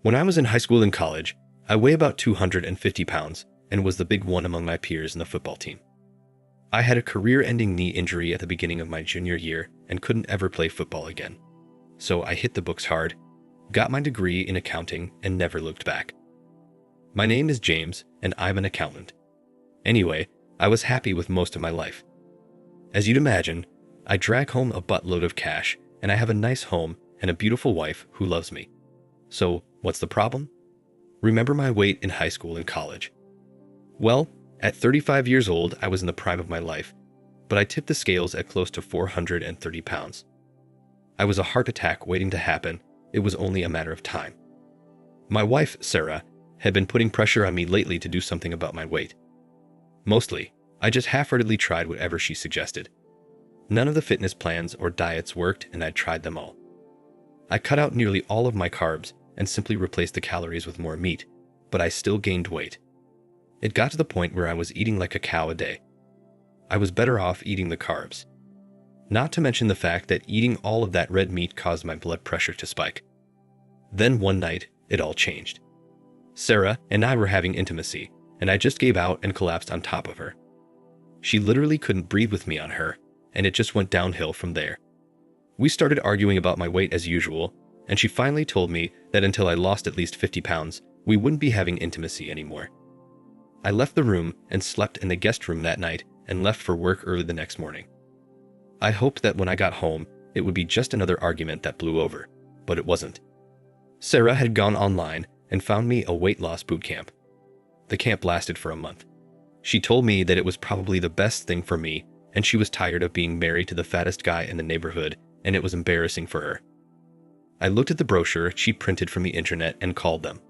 When I was in high school and college, I weigh about 250 pounds and was the big one among my peers in the football team. I had a career-ending knee injury at the beginning of my junior year and couldn't ever play football again. So I hit the books hard, got my degree in accounting, and never looked back. My name is James, and I'm an accountant. Anyway, I was happy with most of my life. As you'd imagine, I drag home a buttload of cash, and I have a nice home and a beautiful wife who loves me. So, what's the problem? Remember my weight in high school and college. Well, at 35 years old, I was in the prime of my life, but I tipped the scales at close to 430 pounds. I was a heart attack waiting to happen. It was only a matter of time. My wife, Sarah, had been putting pressure on me lately to do something about my weight. Mostly, I just half-heartedly tried whatever she suggested. None of the fitness plans or diets worked, and I tried them all. I cut out nearly all of my carbs and simply replaced the calories with more meat, but I still gained weight. It got to the point where I was eating like a cow a day. I was better off eating the carbs. Not to mention the fact that eating all of that red meat caused my blood pressure to spike. Then one night, it all changed. Sarah and I were having intimacy, and I just gave out and collapsed on top of her. She literally couldn't breathe with me on her, and it just went downhill from there. We started arguing about my weight as usual, and she finally told me that until I lost at least 50 pounds, we wouldn't be having intimacy anymore. I left the room and slept in the guest room that night and left for work early the next morning. I hoped that when I got home, it would be just another argument that blew over, but it wasn't. Sarah had gone online and found me a weight loss boot camp. The camp lasted for a month. She told me that it was probably the best thing for me, and she was tired of being married to the fattest guy in the neighborhood, and it was embarrassing for her. I looked at the brochure she printed from the internet and called them.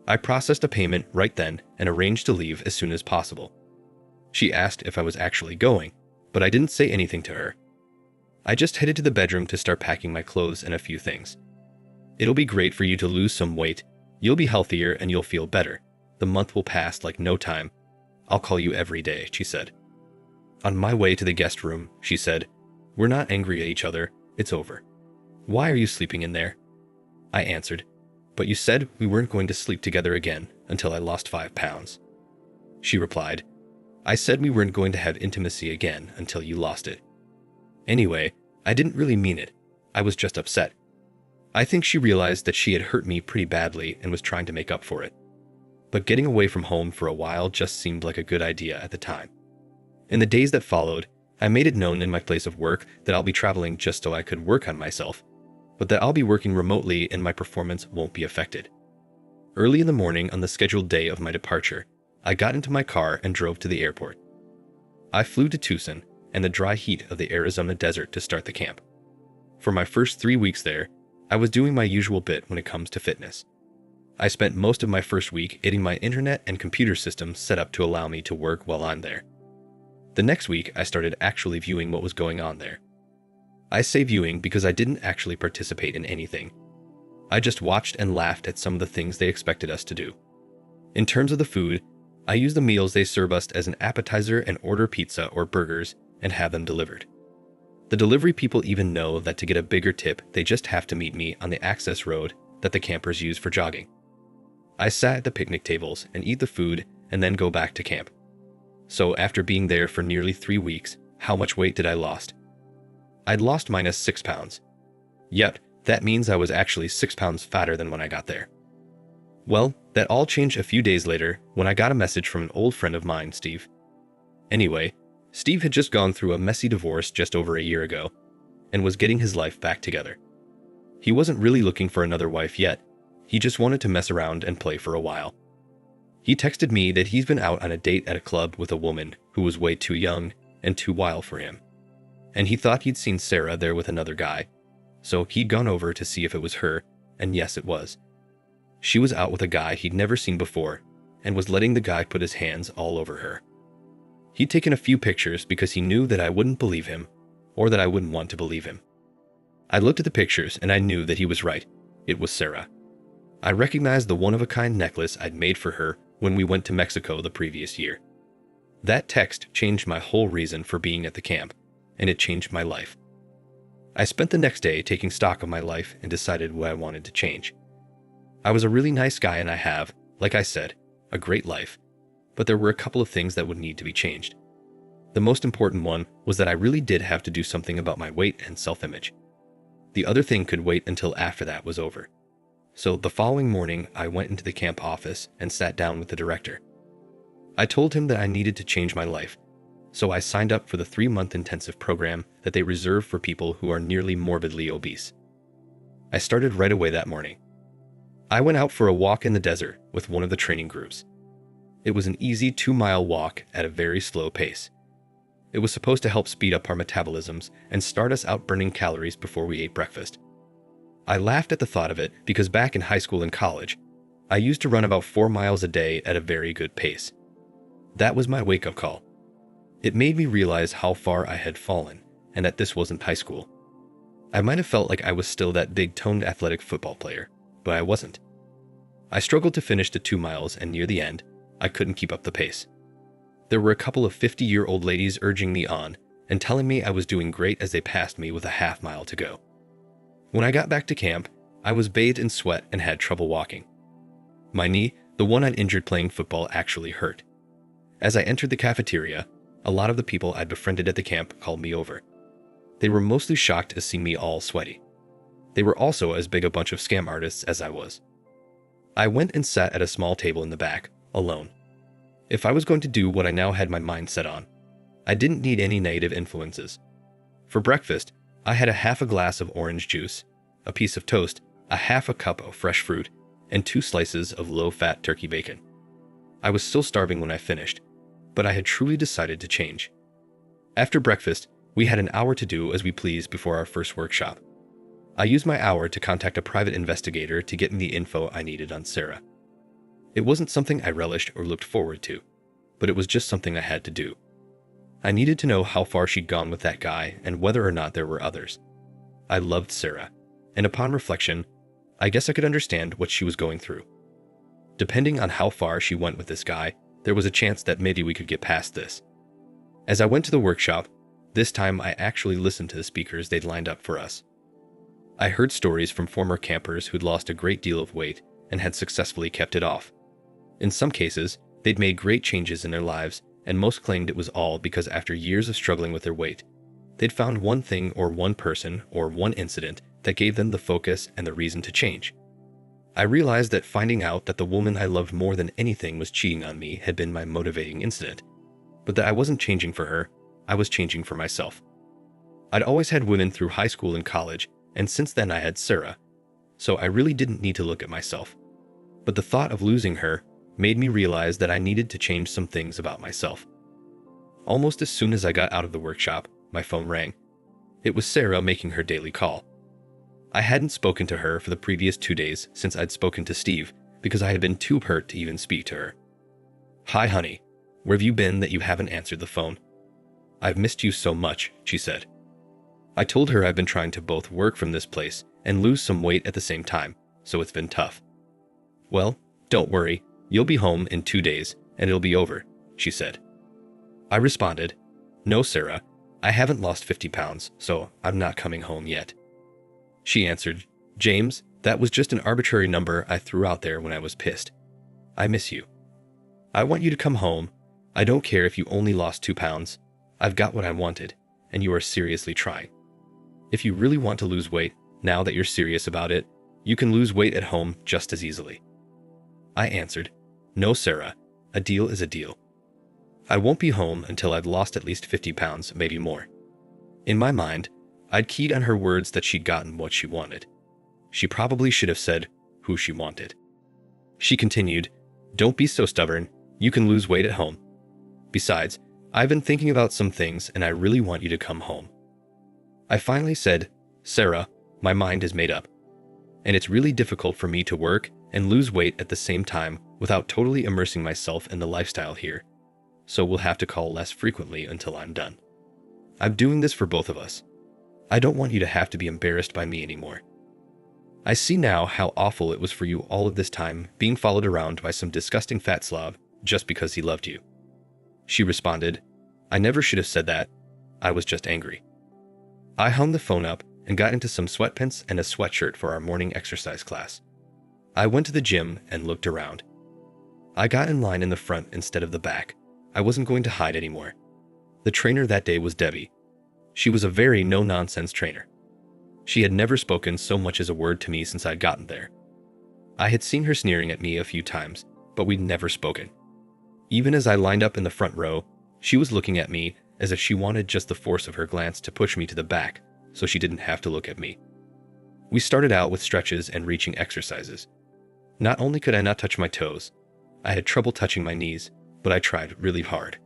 I processed a payment right then and arranged to leave as soon as possible. She asked if I was actually going, but I didn't say anything to her. I just headed to the bedroom to start packing my clothes and a few things. It'll be great for you to lose some weight. You'll be healthier and you'll feel better. The month will pass like no time. I'll call you every day, she said. On my way to the guest room, she said, "We're not angry at each other. It's over. Why are you sleeping in there?" I answered, "But you said we weren't going to sleep together again until I lost 5 pounds. She replied, "I said we weren't going to have intimacy again until you lost it." Anyway, I didn't really mean it. I was just upset. I think she realized that she had hurt me pretty badly and was trying to make up for it. But getting away from home for a while just seemed like a good idea at the time. In the days that followed, I made it known in my place of work that I'll be traveling just so I could work on myself, but that I'll be working remotely and my performance won't be affected. Early in the morning on the scheduled day of my departure, I got into my car and drove to the airport. I flew to Tucson and the dry heat of the Arizona desert to start the camp. For my first 3 weeks there, I was doing my usual bit when it comes to fitness. I spent most of my first week getting my internet and computer systems set up to allow me to work while I'm there. The next week, I started actually viewing what was going on there. I say viewing because I didn't actually participate in anything. I just watched and laughed at some of the things they expected us to do. In terms of the food, I use the meals they serve us as an appetizer and order pizza or burgers and have them delivered. The delivery people even know that to get a bigger tip, they just have to meet me on the access road that the campers use for jogging. I sat at the picnic tables and eat the food and then go back to camp. So after being there for nearly 3 weeks, how much weight did I lost? I'd lost minus 6 pounds. Yep, that means I was actually 6 pounds fatter than when I got there. Well, that all changed a few days later when I got a message from an old friend of mine, Steve. Anyway, Steve had just gone through a messy divorce just over a year ago and was getting his life back together. He wasn't really looking for another wife yet. He just wanted to mess around and play for a while. He texted me that he's been out on a date at a club with a woman who was way too young and too wild for him. And he thought he'd seen Sarah there with another guy. So he'd gone over to see if it was her, and yes, it was. She was out with a guy he'd never seen before and was letting the guy put his hands all over her. He'd taken a few pictures because he knew that I wouldn't believe him, or that I wouldn't want to believe him. I looked at the pictures and I knew that he was right. It was Sarah. I recognized the one-of-a-kind necklace I'd made for her when we went to Mexico the previous year. That text changed my whole reason for being at the camp, and it changed my life. I spent the next day taking stock of my life and decided what I wanted to change. I was a really nice guy and I have, like I said, a great life, but there were a couple of things that would need to be changed. The most important one was that I really did have to do something about my weight and self-image. The other thing could wait until after that was over. So the following morning, I went into the camp office and sat down with the director. I told him that I needed to change my life, so I signed up for the 3-month intensive program that they reserve for people who are nearly morbidly obese. I started right away that morning. I went out for a walk in the desert with one of the training groups. It was an easy 2-mile walk at a very slow pace. It was supposed to help speed up our metabolisms and start us out burning calories before we ate breakfast. I laughed at the thought of it because back in high school and college, I used to run about 4 miles a day at a very good pace. That was my wake-up call. It made me realize how far I had fallen and that this wasn't high school. I might have felt like I was still that big-toned athletic football player, but I wasn't. I struggled to finish the 2 miles, and near the end, I couldn't keep up the pace. There were a couple of 50-year-old ladies urging me on and telling me I was doing great as they passed me with a half-mile to go. When I got back to camp, I was bathed in sweat and had trouble walking. My knee, the one I'd injured playing football, actually hurt. As I entered the cafeteria, a lot of the people I'd befriended at the camp called me over. They were mostly shocked to see me all sweaty. They were also as big a bunch of scam artists as I was. I went and sat at a small table in the back, alone. If I was going to do what I now had my mind set on, I didn't need any negative influences. For breakfast, I had a half a glass of orange juice, a piece of toast, a half a cup of fresh fruit, and 2 slices of low-fat turkey bacon. I was still starving when I finished, but I had truly decided to change. After breakfast, we had an hour to do as we pleased before our first workshop. I used my hour to contact a private investigator to get me the info I needed on Sarah. It wasn't something I relished or looked forward to, but it was just something I had to do. I needed to know how far she'd gone with that guy and whether or not there were others. I loved Sarah, and upon reflection, I guess I could understand what she was going through. Depending on how far she went with this guy, there was a chance that maybe we could get past this. As I went to the workshop, this time I actually listened to the speakers they'd lined up for us. I heard stories from former campers who'd lost a great deal of weight and had successfully kept it off. In some cases, they'd made great changes in their lives, and most claimed it was all because after years of struggling with their weight, they'd found one thing or one person or one incident that gave them the focus and the reason to change. I realized that finding out that the woman I loved more than anything was cheating on me had been my motivating incident, but that I wasn't changing for her, I was changing for myself. I'd always had women through high school and college, and since then I had Sarah, so I really didn't need to look at myself. But the thought of losing her made me realize that I needed to change some things about myself. Almost as soon as I got out of the workshop, my phone rang. It was Sarah making her daily call. I hadn't spoken to her for the previous 2 days since I'd spoken to Steve because I had been too hurt to even speak to her. "Hi, honey. Where have you been that you haven't answered the phone? I've missed you so much," she said. I told her I've been trying to both work from this place and lose some weight at the same time, so it's been tough. "Well, don't worry. You'll be home in 2 days, and it'll be over," she said. I responded, "No, Sarah, I haven't lost 50 pounds, so I'm not coming home yet." She answered, "James, that was just an arbitrary number I threw out there when I was pissed. I miss you. I want you to come home. I don't care if you only lost 2 pounds. I've got what I wanted, and you are seriously trying. If you really want to lose weight, now that you're serious about it, you can lose weight at home just as easily." I answered, "No, Sarah, a deal is a deal. I won't be home until I've lost at least 50 pounds, maybe more." In my mind, I'd keyed on her words that she'd gotten what she wanted. She probably should have said who she wanted. She continued, "Don't be so stubborn. You can lose weight at home. Besides, I've been thinking about some things and I really want you to come home." I finally said, "Sarah, my mind is made up. And it's really difficult for me to work and lose weight at the same time without totally immersing myself in the lifestyle here. So we'll have to call less frequently until I'm done. I'm doing this for both of us. I don't want you to have to be embarrassed by me anymore. I see now how awful it was for you all of this time being followed around by some disgusting fat slob just because he loved you." She responded, "I never should have said that. I was just angry." I hung the phone up and got into some sweatpants and a sweatshirt for our morning exercise class. I went to the gym and looked around. I got in line in the front instead of the back. I wasn't going to hide anymore. The trainer that day was Debbie. She was a very no-nonsense trainer. She had never spoken so much as a word to me since I'd gotten there. I had seen her sneering at me a few times, but we'd never spoken. Even as I lined up in the front row, she was looking at me as if she wanted just the force of her glance to push me to the back so she didn't have to look at me. We started out with stretches and reaching exercises. Not only could I not touch my toes, I had trouble touching my knees, but I tried really hard.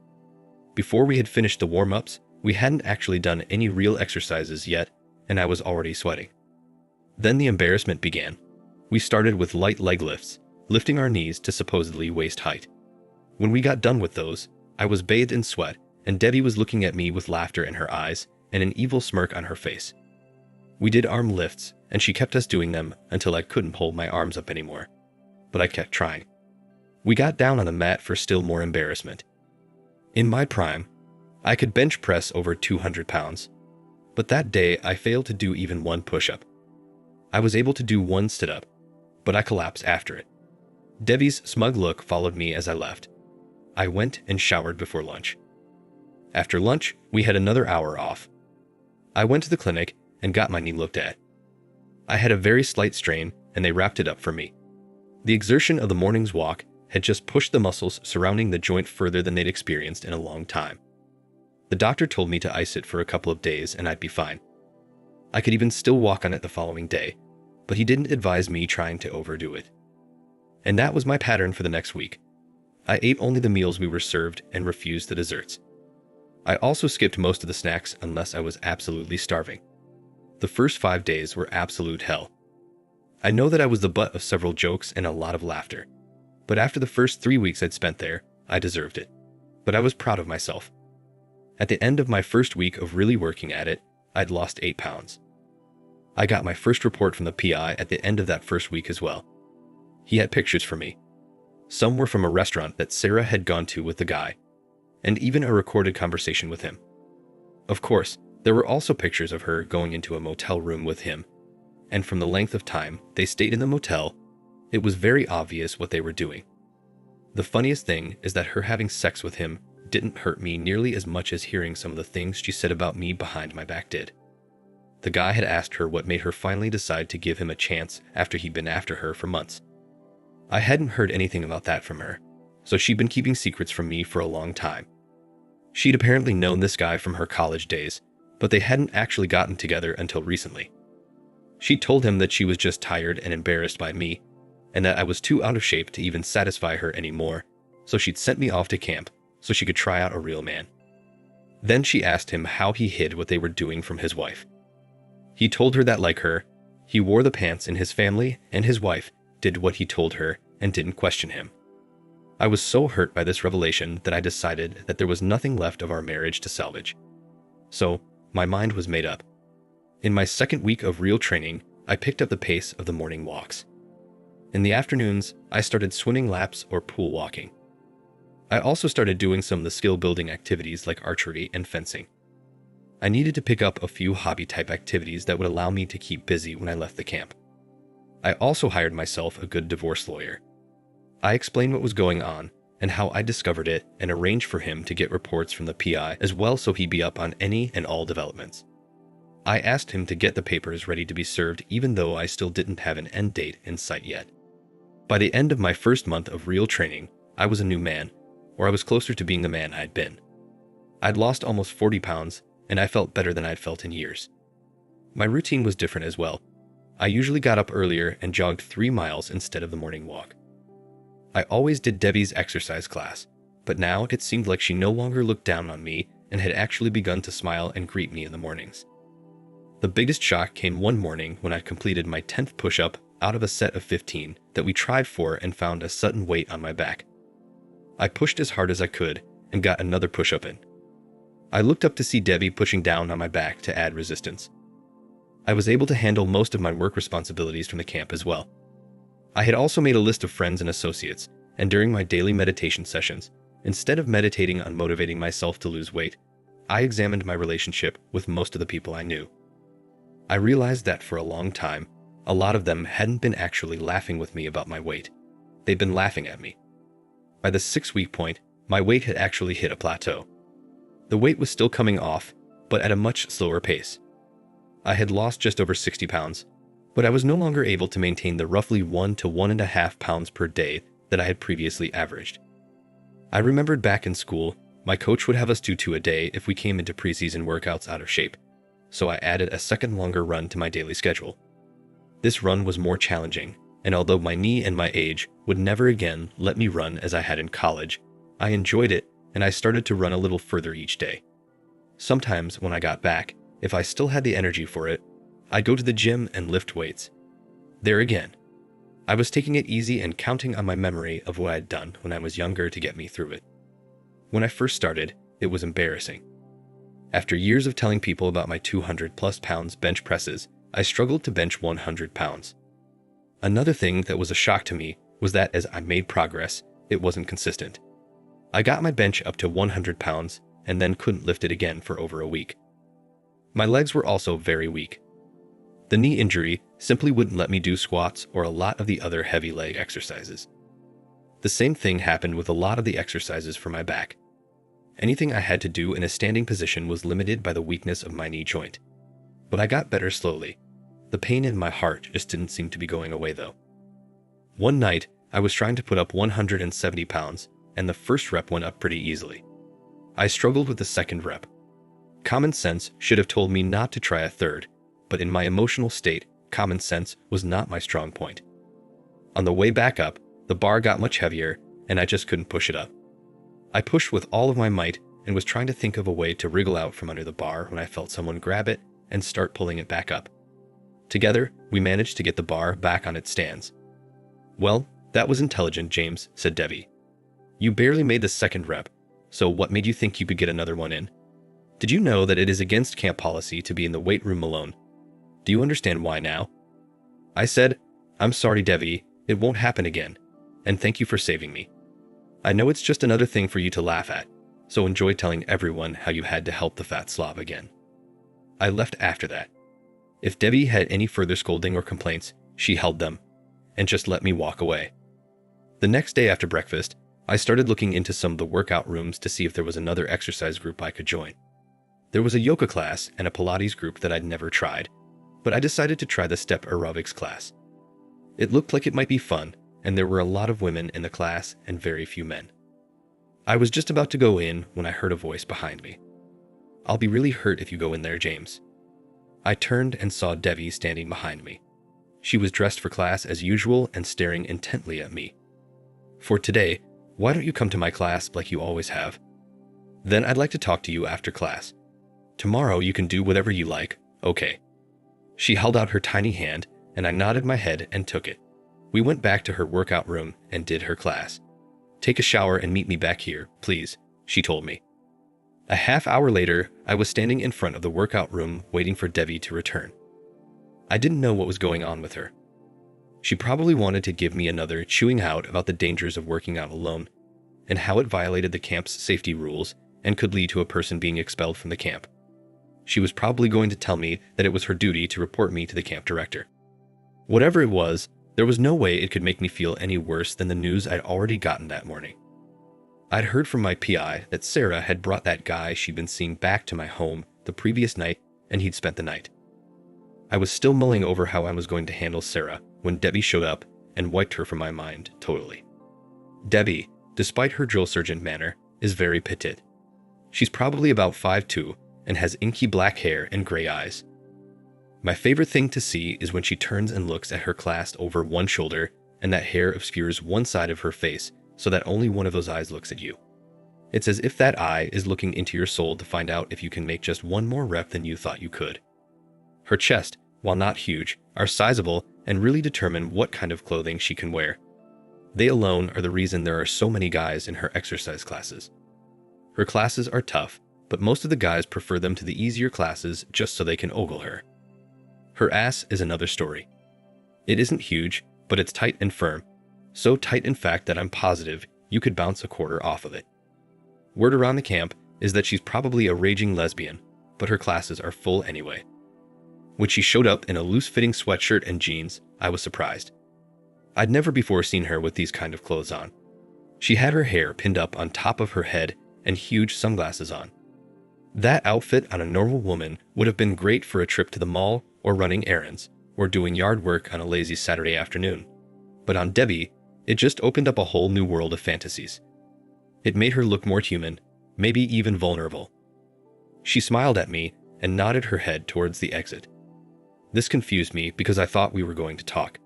Before we had finished the warm-ups, we hadn't actually done any real exercises yet, and I was already sweating. Then the embarrassment began. We started with light leg lifts, lifting our knees to supposedly waist height. When we got done with those, I was bathed in sweat, and Debbie was looking at me with laughter in her eyes and an evil smirk on her face. We did arm lifts, and she kept us doing them until I couldn't hold my arms up anymore. But I kept trying. We got down on the mat for still more embarrassment. In my prime, I could bench press over 200 pounds, but that day I failed to do even one push-up. I was able to do one sit-up, but I collapsed after it. Debbie's smug look followed me as I left. I went and showered before lunch. After lunch, we had another hour off. I went to the clinic and got my knee looked at. I had a very slight strain, and they wrapped it up for me. The exertion of the morning's walk had just pushed the muscles surrounding the joint further than they'd experienced in a long time. The doctor told me to ice it for a couple of days and I'd be fine. I could even still walk on it the following day, but he didn't advise me trying to overdo it. And that was my pattern for the next week. I ate only the meals we were served and refused the desserts. I also skipped most of the snacks unless I was absolutely starving. The first 5 days were absolute hell. I know that I was the butt of several jokes and a lot of laughter, but after the first 3 weeks I'd spent there, I deserved it. But I was proud of myself. At the end of my first week of really working at it, I'd lost 8 pounds. I got my first report from the PI at the end of that first week as well. He had pictures for me. Some were from a restaurant that Sarah had gone to with the guy, and even a recorded conversation with him. Of course, there were also pictures of her going into a motel room with him, and from the length of time they stayed in the motel, it was very obvious what they were doing. The funniest thing is that her having sex with him didn't hurt me nearly as much as hearing some of the things she said about me behind my back did. The guy had asked her what made her finally decide to give him a chance after he'd been after her for months. I hadn't heard anything about that from her, so she'd been keeping secrets from me for a long time. She'd apparently known this guy from her college days, but they hadn't actually gotten together until recently. She told him that she was just tired and embarrassed by me, and that I was too out of shape to even satisfy her anymore, so she'd sent me off to camp so she could try out a real man. Then she asked him how he hid what they were doing from his wife. He told her that, like her, he wore the pants in his family, and his wife did what he told her and didn't question him. I was so hurt by this revelation that I decided that there was nothing left of our marriage to salvage. So, my mind was made up. In my second week of real training, I picked up the pace of the morning walks. In the afternoons, I started swimming laps or pool walking. I also started doing some of the skill-building activities like archery and fencing. I needed to pick up a few hobby-type activities that would allow me to keep busy when I left the camp. I also hired myself a good divorce lawyer. I explained what was going on and how I discovered it and arranged for him to get reports from the PI as well so he'd be up on any and all developments. I asked him to get the papers ready to be served even though I still didn't have an end date in sight yet. By the end of my first month of real training, I was a new man, or I was closer to being the man I'd been. I'd lost almost 40 pounds, and I felt better than I'd felt in years. My routine was different as well. I usually got up earlier and jogged 3 miles instead of the morning walk. I always did Debbie's exercise class, but now it seemed like she no longer looked down on me and had actually begun to smile and greet me in the mornings. The biggest shock came one morning when I completed my 10th push-up out of a set of 15 that we tried for and found a sudden weight on my back. I pushed as hard as I could and got another push-up in. I looked up to see Debbie pushing down on my back to add resistance. I was able to handle most of my work responsibilities from the camp as well. I had also made a list of friends and associates, and during my daily meditation sessions, instead of meditating on motivating myself to lose weight, I examined my relationship with most of the people I knew. I realized that for a long time, A lot of them hadn't been actually laughing with me about my weight. They'd been laughing at me. By the 6-week point, my weight had actually hit a plateau. The weight was still coming off, but at a much slower pace. I had lost just over 60 pounds, but I was no longer able to maintain the roughly 1 to 1.5 pounds per day that I had previously averaged. I remembered back in school, my coach would have us do 2 a day if we came into preseason workouts out of shape, so I added a second longer run to my daily schedule. This run was more challenging, and although my knee and my age would never again let me run as I had in college, I enjoyed it and I started to run a little further each day. Sometimes when I got back, if I still had the energy for it, I'd go to the gym and lift weights. There again, I was taking it easy and counting on my memory of what I'd done when I was younger to get me through it. When I first started, it was embarrassing. After years of telling people about my 200+ pounds bench presses, I struggled to bench 100 pounds. Another thing that was a shock to me was that as I made progress, it wasn't consistent. I got my bench up to 100 pounds and then couldn't lift it again for over a week. My legs were also very weak. The knee injury simply wouldn't let me do squats or a lot of the other heavy leg exercises. The same thing happened with a lot of the exercises for my back. Anything I had to do in a standing position was limited by the weakness of my knee joint. But I got better slowly. The pain in my heart just didn't seem to be going away though. One night, I was trying to put up 170 pounds, and the first rep went up pretty easily. I struggled with the second rep. Common sense should have told me not to try a third, but in my emotional state, common sense was not my strong point. On the way back up, the bar got much heavier, and I just couldn't push it up. I pushed with all of my might and was trying to think of a way to wriggle out from under the bar when I felt someone grab it and start pulling it back up. Together, we managed to get the bar back on its stands. "Well, that was intelligent, James," said Debbie. "You barely made the second rep, so what made you think you could get another one in? Did you know that it is against camp policy to be in the weight room alone? Do you understand why now?" I said, "I'm sorry, Debbie, it won't happen again, and thank you for saving me. I know it's just another thing for you to laugh at, so enjoy telling everyone how you had to help the fat Slav again." I left after that. If Debbie had any further scolding or complaints, she held them, and just let me walk away. The next day after breakfast, I started looking into some of the workout rooms to see if there was another exercise group I could join. There was a yoga class and a Pilates group that I'd never tried, but I decided to try the step aerobics class. It looked like it might be fun, and there were a lot of women in the class and very few men. I was just about to go in when I heard a voice behind me. "I'll be really hurt if you go in there, James." I turned and saw Debbie standing behind me. She was dressed for class as usual and staring intently at me. "For today, why don't you come to my class like you always have? Then I'd like to talk to you after class. Tomorrow you can do whatever you like, okay?" She held out her tiny hand, and I nodded my head and took it. We went back to her workout room and did her class. "Take a shower and meet me back here, please," she told me. A half hour later, I was standing in front of the workout room waiting for Debbie to return. I didn't know what was going on with her. She probably wanted to give me another chewing out about the dangers of working out alone, and how it violated the camp's safety rules and could lead to a person being expelled from the camp. She was probably going to tell me that it was her duty to report me to the camp director. Whatever it was, there was no way it could make me feel any worse than the news I'd already gotten that morning. I'd heard from my PI that Sarah had brought that guy she'd been seeing back to my home the previous night, and he'd spent the night. I was still mulling over how I was going to handle Sarah when Debbie showed up and wiped her from my mind totally. Debbie, despite her drill sergeant manner, is very petite. She's probably about 5'2" and has inky black hair and gray eyes. My favorite thing to see is when she turns and looks at her class over one shoulder and that hair obscures one side of her face so that only one of those eyes looks at you. It's as if that eye is looking into your soul to find out if you can make just one more rep than you thought you could. Her chest, while not huge, are sizable and really determine what kind of clothing she can wear. They alone are the reason there are so many guys in her exercise classes. Her classes are tough, but most of the guys prefer them to the easier classes just so they can ogle her. Her ass is another story. It isn't huge, but it's tight and firm. So tight in fact that I'm positive you could bounce a quarter off of it. Word around the camp is that she's probably a raging lesbian, but her classes are full anyway. When she showed up in a loose-fitting sweatshirt and jeans, I was surprised. I'd never before seen her with these kind of clothes on. She had her hair pinned up on top of her head and huge sunglasses on. That outfit on a normal woman would have been great for a trip to the mall or running errands or doing yard work on a lazy Saturday afternoon. But on Debbie, it just opened up a whole new world of fantasies. It made her look more human, maybe even vulnerable. She smiled at me and nodded her head towards the exit. This confused me because I thought we were going to talk.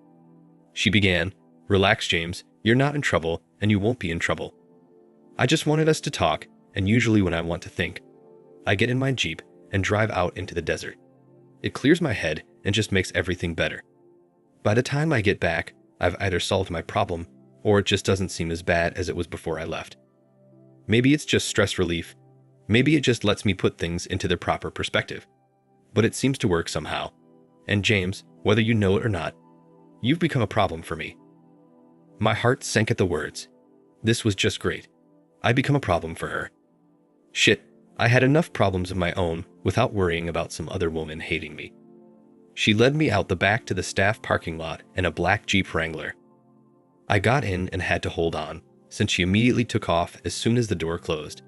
She began, "Relax, James, you're not in trouble and you won't be in trouble. I just wanted us to talk, and usually when I want to think, I get in my Jeep and drive out into the desert. It clears my head and just makes everything better. By the time I get back, I've either solved my problem or it just doesn't seem as bad as it was before I left. Maybe it's just stress relief. Maybe it just lets me put things into their proper perspective. But it seems to work somehow. And James, whether you know it or not, you've become a problem for me." My heart sank at the words. This was just great. I'd become a problem for her. Shit, I had enough problems of my own without worrying about some other woman hating me. She led me out the back to the staff parking lot in a black Jeep Wrangler. I got in and had to hold on, since she immediately took off as soon as the door closed.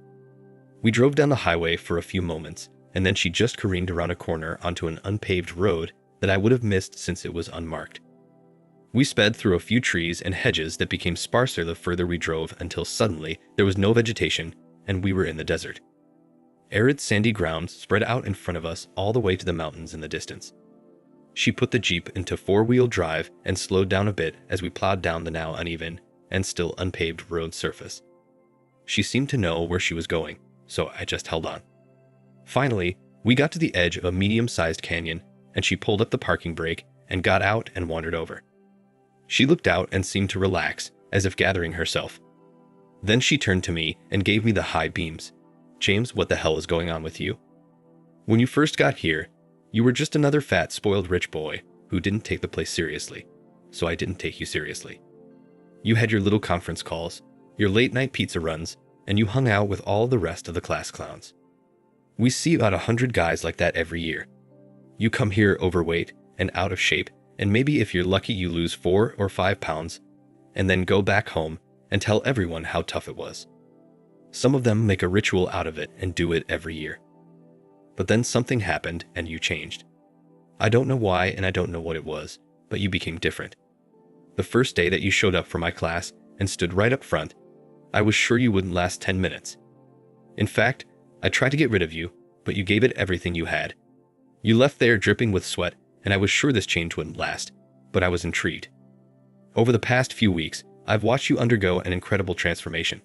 We drove down the highway for a few moments, and then she just careened around a corner onto an unpaved road that I would have missed since it was unmarked. We sped through a few trees and hedges that became sparser the further we drove until suddenly there was no vegetation and we were in the desert. Arid sandy ground spread out in front of us all the way to the mountains in the distance. She put the Jeep into four-wheel drive and slowed down a bit as we plowed down the now uneven and still unpaved road surface. She seemed to know where she was going, so I just held on. Finally, we got to the edge of a medium-sized canyon and she pulled up the parking brake and got out and wandered over. She looked out and seemed to relax, as if gathering herself. Then she turned to me and gave me the high beams. "James, what the hell is going on with you? When you first got here, you were just another fat, spoiled rich boy who didn't take the place seriously, so I didn't take you seriously. You had your little conference calls, your late-night pizza runs, and you hung out with all the rest of the class clowns. We see about 100 guys like that every year. You come here overweight and out of shape, and maybe if you're lucky you lose 4 or 5 pounds, and then go back home and tell everyone how tough it was. Some of them make a ritual out of it and do it every year. But then something happened and you changed. I don't know why and I don't know what it was, but you became different. The first day that you showed up for my class and stood right up front, I was sure you wouldn't last 10 minutes. In fact, I tried to get rid of you, but you gave it everything you had. You left there dripping with sweat, and I was sure this change wouldn't last, but I was intrigued. Over the past few weeks, I've watched you undergo an incredible transformation.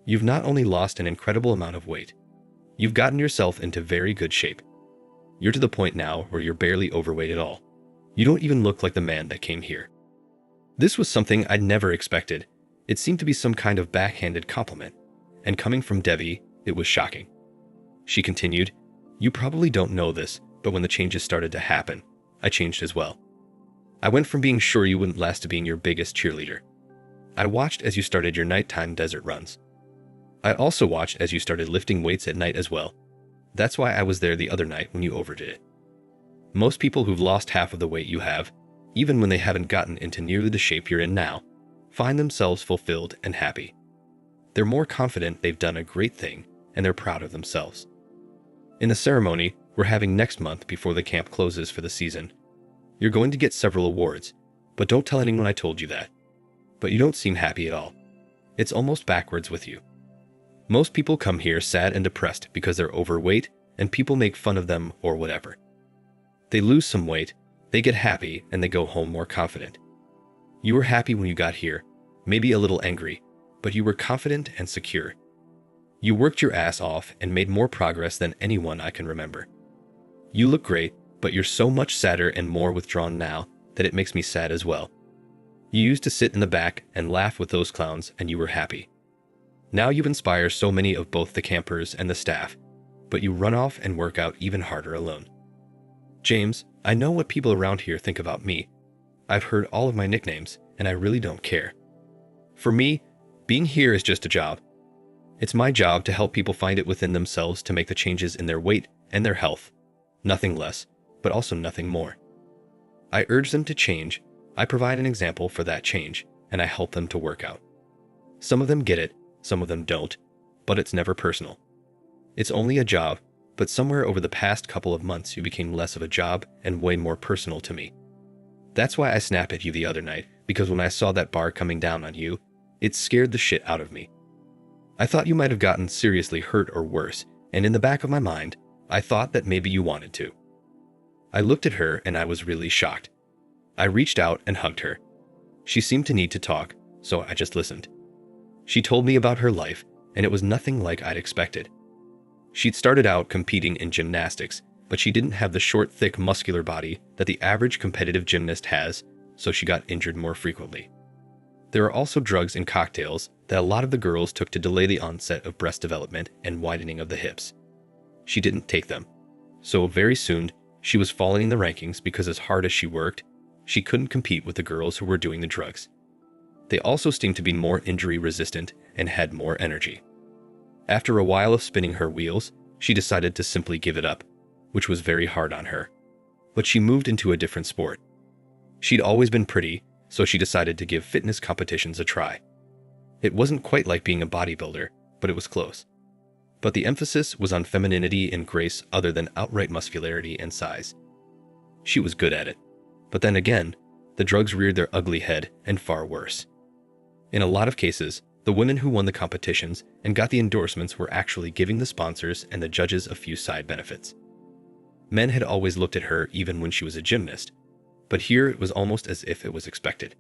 You've not only lost an incredible amount of weight, you've gotten yourself into very good shape. You're to the point now where you're barely overweight at all. You don't even look like the man that came here." This was something I'd never expected. It seemed to be some kind of backhanded compliment, and coming from Debbie, it was shocking. She continued, "You probably don't know this, but when the changes started to happen, I changed as well. I went from being sure you wouldn't last to being your biggest cheerleader. I watched as you started your nighttime desert runs. I also watched as you started lifting weights at night as well. That's why I was there the other night when you overdid it. Most people who've lost half of the weight you have, even when they haven't gotten into nearly the shape you're in now, find themselves fulfilled and happy. They're more confident they've done a great thing, and they're proud of themselves. In the ceremony we're having next month before the camp closes for the season, you're going to get several awards, but don't tell anyone I told you that. But you don't seem happy at all. It's almost backwards with you. Most people come here sad and depressed because they're overweight and people make fun of them or whatever. They lose some weight, they get happy, and they go home more confident. You were happy when you got here, maybe a little angry, but you were confident and secure. You worked your ass off and made more progress than anyone I can remember. You look great, but you're so much sadder and more withdrawn now that it makes me sad as well. You used to sit in the back and laugh with those clowns and you were happy. Now you inspire so many of both the campers and the staff, but you run off and work out even harder alone. James, I know what people around here think about me. I've heard all of my nicknames, and I really don't care. For me, being here is just a job. It's my job to help people find it within themselves to make the changes in their weight and their health. Nothing less, but also nothing more. I urge them to change, I provide an example for that change, and I help them to work out. Some of them get it, some of them don't, but it's never personal. It's only a job, but somewhere over the past couple of months you became less of a job and way more personal to me. That's why I snapped at you the other night, because when I saw that bar coming down on you, it scared the shit out of me. I thought you might have gotten seriously hurt or worse, and in the back of my mind, I thought that maybe you wanted to. I looked at her and I was really shocked. I reached out and hugged her. She seemed to need to talk, so I just listened. She told me about her life, and it was nothing like I'd expected. She'd started out competing in gymnastics, but she didn't have the short, thick, muscular body that the average competitive gymnast has, so she got injured more frequently. There are also drugs and cocktails that a lot of the girls took to delay the onset of breast development and widening of the hips. She didn't take them, so very soon she was falling in the rankings because as hard as she worked, she couldn't compete with the girls who were doing the drugs. They also seemed to be more injury resistant and had more energy. After a while of spinning her wheels, she decided to simply give it up, which was very hard on her. But she moved into a different sport. She'd always been pretty, so she decided to give fitness competitions a try. It wasn't quite like being a bodybuilder, but it was close. But the emphasis was on femininity and grace other than outright muscularity and size. She was good at it. But then again, the drugs reared their ugly head, and far worse. In a lot of cases, the women who won the competitions and got the endorsements were actually giving the sponsors and the judges a few side benefits. Men had always looked at her even when she was a gymnast, but here it was almost as if it was expected.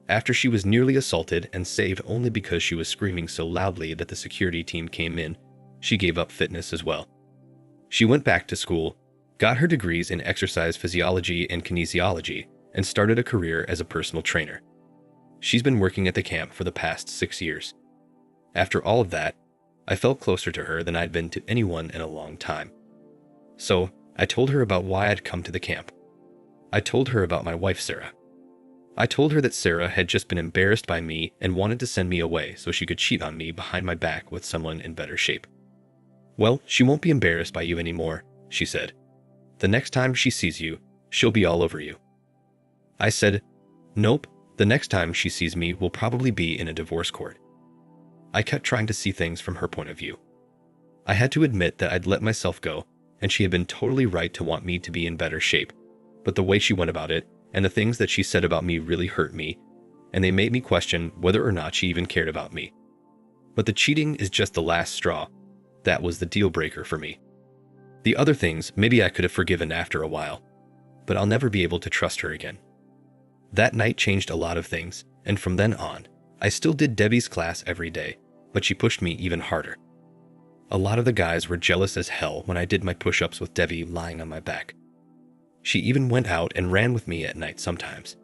After she was nearly assaulted and saved only because she was screaming so loudly that the security team came in, she gave up fitness as well. She went back to school, got her degrees in exercise physiology and kinesiology, and started a career as a personal trainer. She's been working at the camp for the past 6 years. After all of that, I felt closer to her than I'd been to anyone in a long time. So, I told her about why I'd come to the camp. I told her about my wife, Sarah. I told her that Sarah had just been embarrassed by me and wanted to send me away so she could cheat on me behind my back with someone in better shape. Well, she won't be embarrassed by you anymore, she said. The next time she sees you, she'll be all over you. I said, nope, the next time she sees me will probably be in a divorce court. I kept trying to see things from her point of view. I had to admit that I'd let myself go, and she had been totally right to want me to be in better shape, but the way she went about it, and the things that she said about me really hurt me, and they made me question whether or not she even cared about me. But the cheating is just the last straw. That was the deal breaker for me. The other things, maybe I could have forgiven after a while, but I'll never be able to trust her again. That night changed a lot of things, and from then on, I still did Debbie's class every day, but she pushed me even harder. A lot of the guys were jealous as hell when I did my push-ups with Debbie lying on my back. She even went out and ran with me at night sometimes.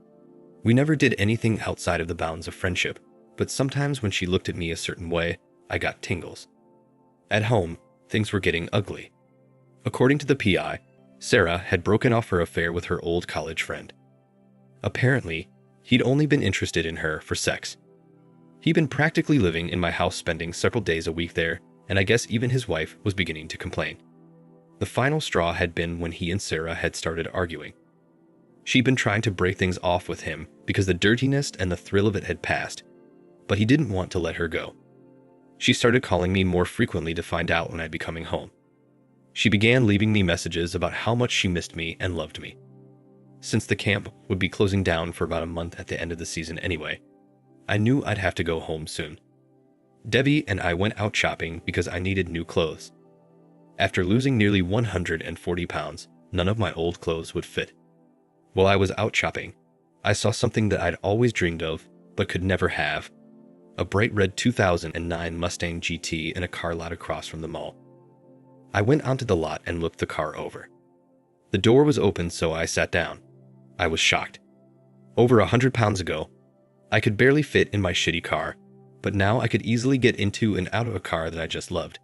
We never did anything outside of the bounds of friendship, but sometimes when she looked at me a certain way, I got tingles. At home, things were getting ugly. According to the PI, Sarah had broken off her affair with her old college friend. Apparently, he'd only been interested in her for sex. He'd been practically living in my house, spending several days a week there, and I guess even his wife was beginning to complain. The final straw had been when he and Sarah had started arguing. She'd been trying to break things off with him because the dirtiness and the thrill of it had passed, but he didn't want to let her go. She started calling me more frequently to find out when I'd be coming home. She began leaving me messages about how much she missed me and loved me. Since the camp would be closing down for about a month at the end of the season anyway, I knew I'd have to go home soon. Debbie and I went out shopping because I needed new clothes. After losing nearly 140 pounds, none of my old clothes would fit. While I was out shopping, I saw something that I'd always dreamed of, but could never have. A bright red 2009 Mustang GT in a car lot across from the mall. I went onto the lot and looked the car over. The door was open, so I sat down. I was shocked. Over 100 pounds ago, I could barely fit in my shitty car, but now I could easily get into and out of a car that I just loved.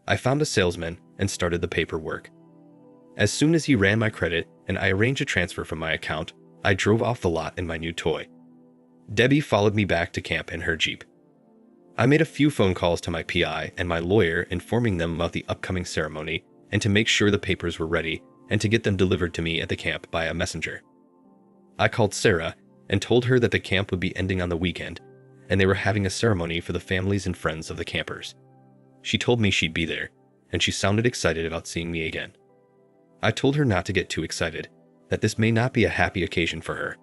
I found a salesman and started the paperwork. As soon as he ran my credit and I arranged a transfer from my account, I drove off the lot in my new toy. Debbie followed me back to camp in her Jeep. I made a few phone calls to my PI and my lawyer, informing them about the upcoming ceremony and to make sure the papers were ready and to get them delivered to me at the camp by a messenger. I called Sarah and told her that the camp would be ending on the weekend, and they were having a ceremony for the families and friends of the campers. She told me she'd be there, and she sounded excited about seeing me again. I told her not to get too excited, that this may not be a happy occasion for her.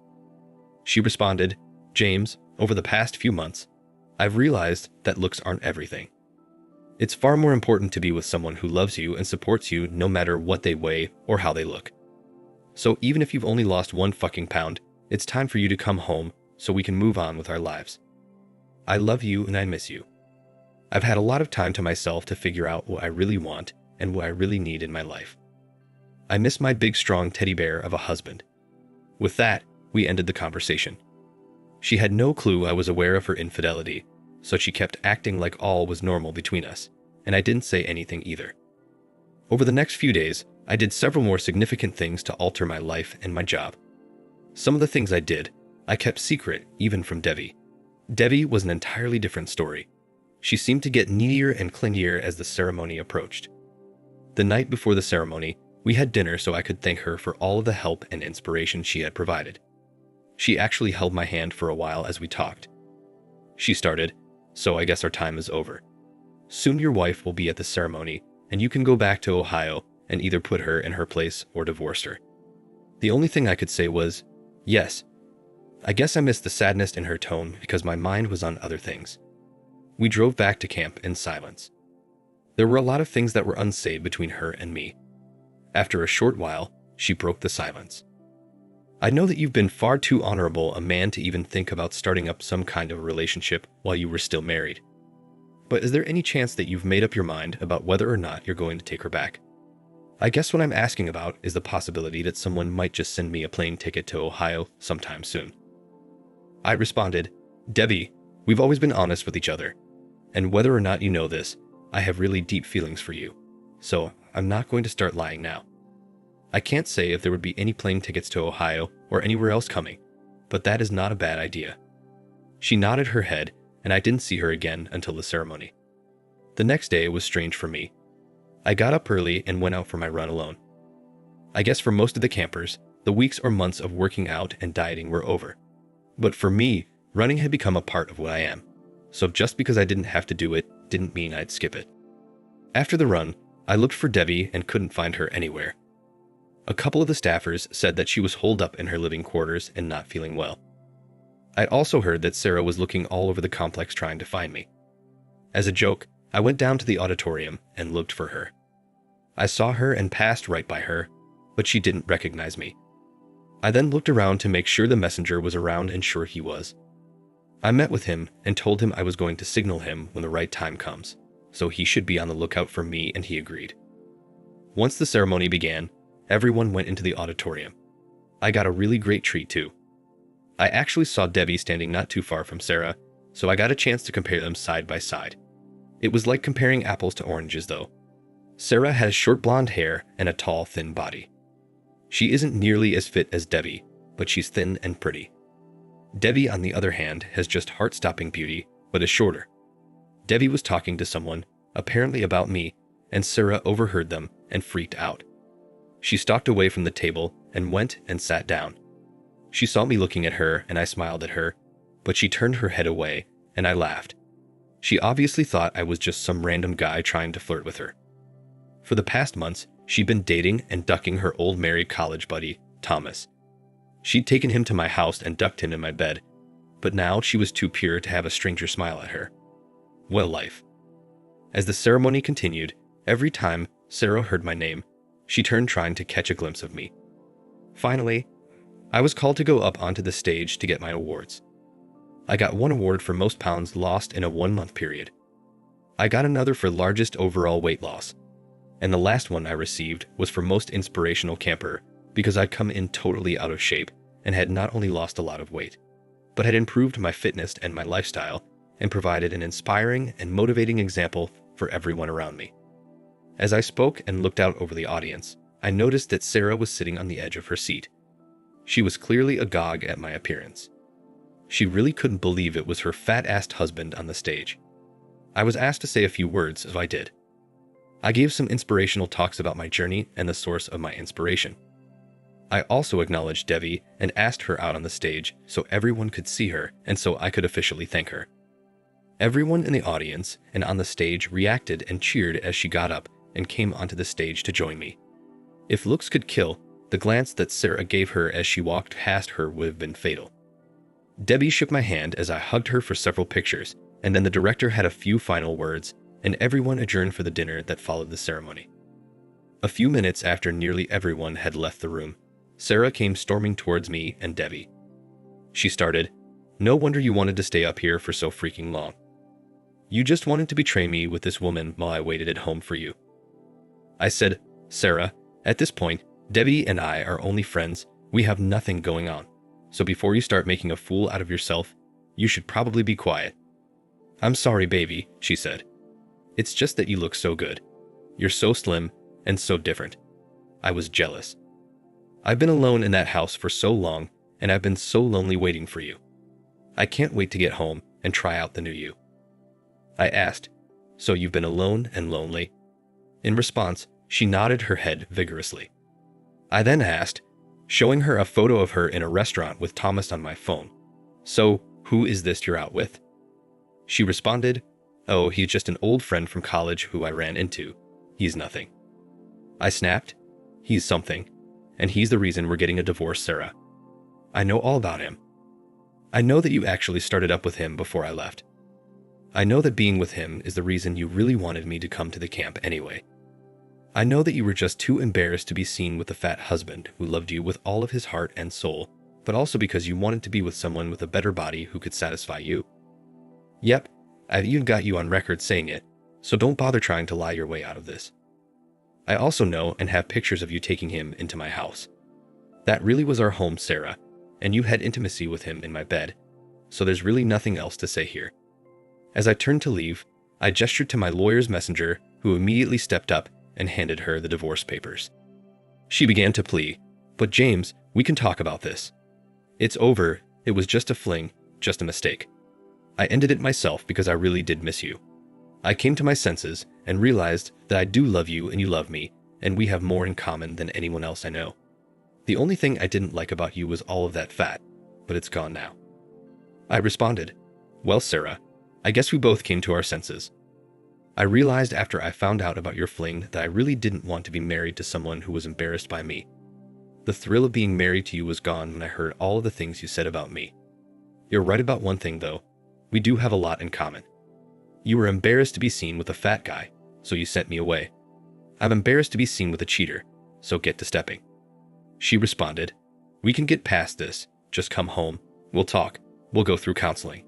She responded, "James, over the past few months, I've realized that looks aren't everything. It's far more important to be with someone who loves you and supports you no matter what they weigh or how they look. So even if you've only lost 1 fucking pound, it's time for you to come home so we can move on with our lives. I love you and I miss you. I've had a lot of time to myself to figure out what I really want and what I really need in my life. I miss my big strong teddy bear of a husband." With that, we ended the conversation. She had no clue I was aware of her infidelity, so she kept acting like all was normal between us, and I didn't say anything either. Over the next few days, I did several more significant things to alter my life and my job. Some of the things I did, I kept secret even from Debbie. Debbie was an entirely different story. She seemed to get needier and clingier as the ceremony approached. The night before the ceremony, we had dinner so I could thank her for all of the help and inspiration she had provided. She actually held my hand for a while as we talked. She started, "So I guess our time is over. Soon your wife will be at the ceremony, and you can go back to Ohio and either put her in her place or divorce her." The only thing I could say was, "Yes." I guess I missed the sadness in her tone because my mind was on other things. We drove back to camp in silence. There were a lot of things that were unsaid between her and me. After a short while, she broke the silence. "I know that you've been far too honorable a man to even think about starting up some kind of a relationship while you were still married. But is there any chance that you've made up your mind about whether or not you're going to take her back? I guess what I'm asking about is the possibility that someone might just send me a plane ticket to Ohio sometime soon." I responded, "Debbie, we've always been honest with each other, and whether or not you know this, I have really deep feelings for you, so I'm not going to start lying now. I can't say if there would be any plane tickets to Ohio or anywhere else coming, but that is not a bad idea." She nodded her head, and I didn't see her again until the ceremony. The next day was strange for me. I got up early and went out for my run alone. I guess for most of the campers, the weeks or months of working out and dieting were over. But for me, running had become a part of what I am, so just because I didn't have to do it didn't mean I'd skip it. After the run, I looked for Debbie and couldn't find her anywhere. A couple of the staffers said that she was holed up in her living quarters and not feeling well. I'd also heard that Sarah was looking all over the complex trying to find me. As a joke, I went down to the auditorium and looked for her. I saw her and passed right by her, but she didn't recognize me. I then looked around to make sure the messenger was around and sure he was. I met with him and told him I was going to signal him when the right time comes, so he should be on the lookout for me, and he agreed. Once the ceremony began, everyone went into the auditorium. I got a really great treat too. I actually saw Debbie standing not too far from Sarah, so I got a chance to compare them side by side. It was like comparing apples to oranges though. Sarah has short blonde hair and a tall, thin body. She isn't nearly as fit as Debbie, but she's thin and pretty. Debbie, on the other hand, has just heart-stopping beauty, but is shorter. Debbie was talking to someone, apparently about me, and Sarah overheard them and freaked out. She stalked away from the table and went and sat down. She saw me looking at her and I smiled at her, but she turned her head away and I laughed. She obviously thought I was just some random guy trying to flirt with her. For the past months, she'd been dating and ducking her old married college buddy, Thomas. She'd taken him to my house and ducked him in my bed, but now she was too pure to have a stranger smile at her. What a life. As the ceremony continued, every time Sarah heard my name, she turned trying to catch a glimpse of me. Finally, I was called to go up onto the stage to get my awards. I got one award for most pounds lost in a 1-month period. I got another for largest overall weight loss. And the last one I received was for most inspirational camper because I'd come in totally out of shape and had not only lost a lot of weight, but had improved my fitness and my lifestyle and provided an inspiring and motivating example for everyone around me. As I spoke and looked out over the audience, I noticed that Sarah was sitting on the edge of her seat. She was clearly agog at my appearance. She really couldn't believe it was her fat-assed husband on the stage. I was asked to say a few words, so I did. I gave some inspirational talks about my journey and the source of my inspiration. I also acknowledged Devi and asked her out on the stage so everyone could see her and so I could officially thank her. Everyone in the audience and on the stage reacted and cheered as she got up and came onto the stage to join me. If looks could kill, the glance that Sarah gave her as she walked past her would have been fatal. Debbie shook my hand as I hugged her for several pictures, and then the director had a few final words, and everyone adjourned for the dinner that followed the ceremony. A few minutes after nearly everyone had left the room, Sarah came storming towards me and Debbie. She started, "No wonder you wanted to stay up here for so freaking long. You just wanted to betray me with this woman while I waited at home for you." I said, "Sarah, at this point, Debbie and I are only friends. We have nothing going on. So before you start making a fool out of yourself, you should probably be quiet." "I'm sorry, baby," she said. "It's just that you look so good. You're so slim and so different." I was jealous. "I've been alone in that house for so long, and I've been so lonely waiting for you. I can't wait to get home and try out the new you." I asked, "So you've been alone and lonely?" In response, she nodded her head vigorously. I then asked, showing her a photo of her in a restaurant with Thomas on my phone, "So, who is this you're out with?" She responded, "Oh, he's just an old friend from college who I ran into. He's nothing." I snapped, "He's something, and he's the reason we're getting a divorce, Sarah. I know all about him. I know that you actually started up with him before I left. I know that being with him is the reason you really wanted me to come to the camp anyway. I know that you were just too embarrassed to be seen with the fat husband who loved you with all of his heart and soul, but also because you wanted to be with someone with a better body who could satisfy you. Yep, I've even got you on record saying it, so don't bother trying to lie your way out of this. I also know and have pictures of you taking him into my house. That really was our home, Sarah, and you had intimacy with him in my bed, so there's really nothing else to say here." As I turned to leave, I gestured to my lawyer's messenger, who immediately stepped up and handed her the divorce papers. She began to plead, "But James, we can talk about this. It's over. It was just a fling, just a mistake. I ended it myself because I really did miss you. I came to my senses and realized that I do love you and you love me, and we have more in common than anyone else I know. The only thing I didn't like about you was all of that fat, but it's gone now." I responded, "Well, Sarah, I guess we both came to our senses. I realized after I found out about your fling that I really didn't want to be married to someone who was embarrassed by me. The thrill of being married to you was gone when I heard all of the things you said about me. You're right about one thing, though. We do have a lot in common. You were embarrassed to be seen with a fat guy, so you sent me away. I'm embarrassed to be seen with a cheater, so get to stepping." She responded, "We can get past this. Just come home. We'll talk. We'll go through counseling.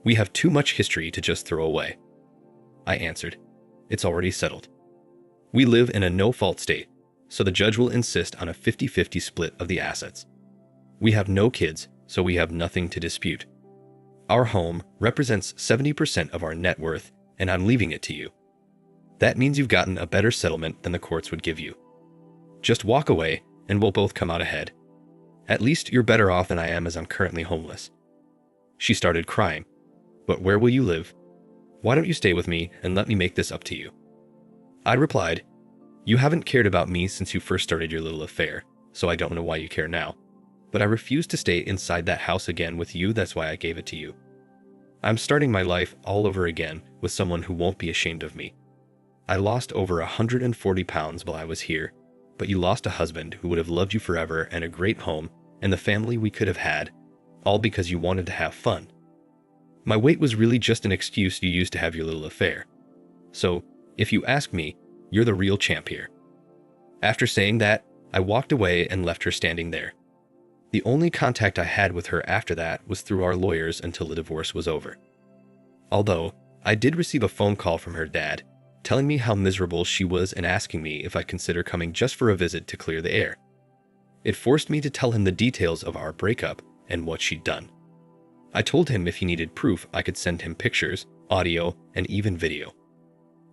We have too much history to just throw away." I answered, "It's already settled. We live in a no-fault state, so the judge will insist on a 50-50 split of the assets. We have no kids, so we have nothing to dispute. Our home represents 70% of our net worth, and I'm leaving it to you. That means you've gotten a better settlement than the courts would give you. Just walk away, and we'll both come out ahead. At least you're better off than I am, as I'm currently homeless." She started crying. "But where will you live? Why don't you stay with me and let me make this up to you?" I replied, "You haven't cared about me since you first started your little affair, so I don't know why you care now. But I refuse to stay inside that house again with you, that's why I gave it to you. I'm starting my life all over again with someone who won't be ashamed of me. I lost over 140 pounds while I was here, but you lost a husband who would have loved you forever and a great home and the family we could have had, all because you wanted to have fun. My weight was really just an excuse you used to have your little affair. So, if you ask me, you're the real champ here." After saying that, I walked away and left her standing there. The only contact I had with her after that was through our lawyers until the divorce was over. Although, I did receive a phone call from her dad, telling me how miserable she was and asking me if I'd consider coming just for a visit to clear the air. It forced me to tell him the details of our breakup and what she'd done. I told him if he needed proof, I could send him pictures, audio, and even video.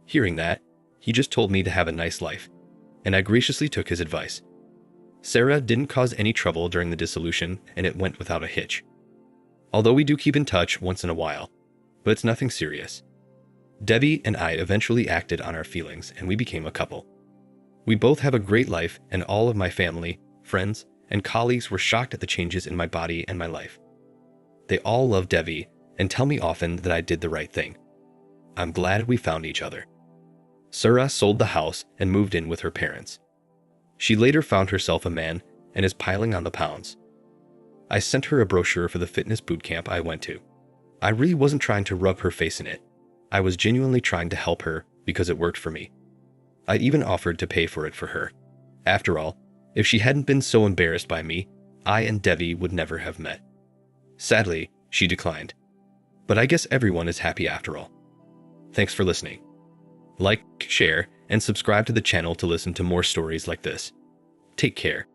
Hearing that, he just told me to have a nice life, and I graciously took his advice. Sarah didn't cause any trouble during the dissolution, and it went without a hitch. Although we do keep in touch once in a while, but it's nothing serious. Debbie and I eventually acted on our feelings and we became a couple. We both have a great life, and all of my family, friends, and colleagues were shocked at the changes in my body and my life. They all love Debbie and tell me often that I did the right thing. I'm glad we found each other. Sura sold the house and moved in with her parents. She later found herself a man and is piling on the pounds. I sent her a brochure for the fitness boot camp I went to. I really wasn't trying to rub her face in it. I was genuinely trying to help her because it worked for me. I even offered to pay for it for her. After all, if she hadn't been so embarrassed by me, I and Debbie would never have met. Sadly, she declined. But I guess everyone is happy after all. Thanks for listening. Like, share, and subscribe to the channel to listen to more stories like this. Take care.